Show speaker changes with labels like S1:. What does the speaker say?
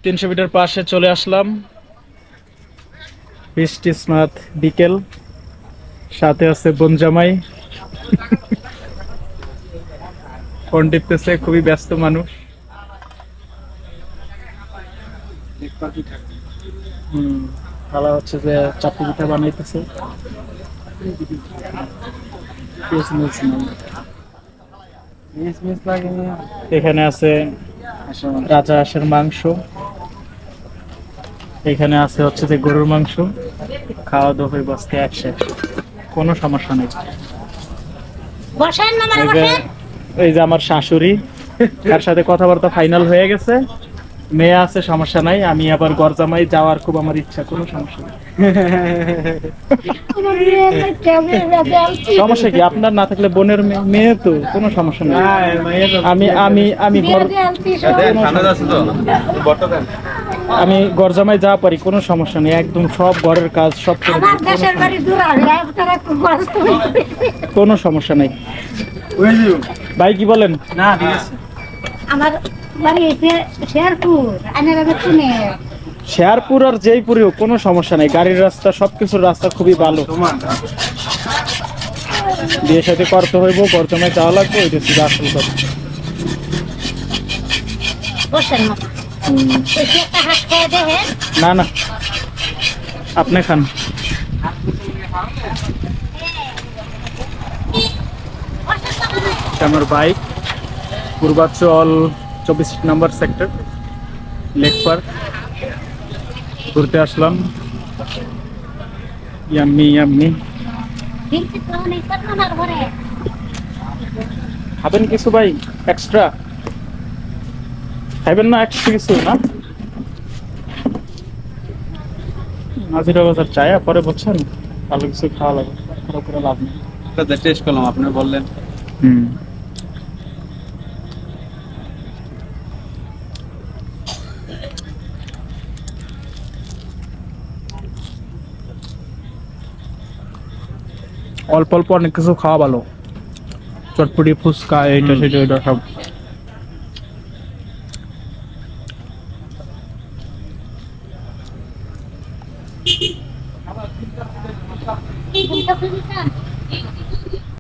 S1: 300 metre পাশে চলে আসলাম। বৃষ্টি স্নাত বিকেল, সাথে আছে বনজামাই। ফোন টিপতেছে, খুবই ব্যস্ত মানুষ। খালা হচ্ছে যে চাপটি পিঠা বানাইতেছে। এখানে আছে রাজা হাঁসের মাংস, এখানে আছে হচ্ছে যে গরুর মাংস। খাওয়া দাওয়া হয়ে বসতে একসাথে, কোনো সমস্যা নেই। এই যে আমার শাশুড়ি, তার সাথে কথাবার্তা ফাইনাল হয়ে গেছে, মেয়ে আছে, সমস্যা নাই। আমি আবার গরজামাই যাওয়ার খুব আমার ইচ্ছা, কোনো সমস্যা নেই। সমস্যা কি? আপনার না থাকলে বোনের মেয়ে তো, কোনো সমস্যা নেই। আমি আমি আমি আমি গরজামাই যা পারি, কোনো সমস্যা নেই। একদম সব ঘরের কাজ সব কোনো সমস্যা নেই। ভাই কি বলেন? না ঠিক আছে। আমার বাড়ি শেরপুর আর জয়পুরেও কোনো সমস্যা নেই। গাড়ির রাস্তা, সবকিছুর রাস্তা খুবই ভালো। বিয়ের সাথে করতে হইব, গরজামাই যাওয়া লাগবে, ওইটা ছিল আসল কথা। না না, আপনি খান। আমার বাইক, পূর্বাচল 24 নম্বর সেক্টর, লেক পার্ক ঘুরতে আসলাম। Yummy yummy. খাবেন কিছু ভাই এক্সট্রা? খাইবেন না এক্সট্রা কিছু? না, নাজিরা বাজার চায় পরে, বুঝছেন, ভালো কিছু খাওয়া লাগে, করে লাভ নেই।
S2: টেস্ট করলাম, আপনি বললেন।
S1: অল্প অল্প অনেক কিছু খাওয়া ভালো, চটপটি, ফুচকা, এইটা সেটা এটা সব।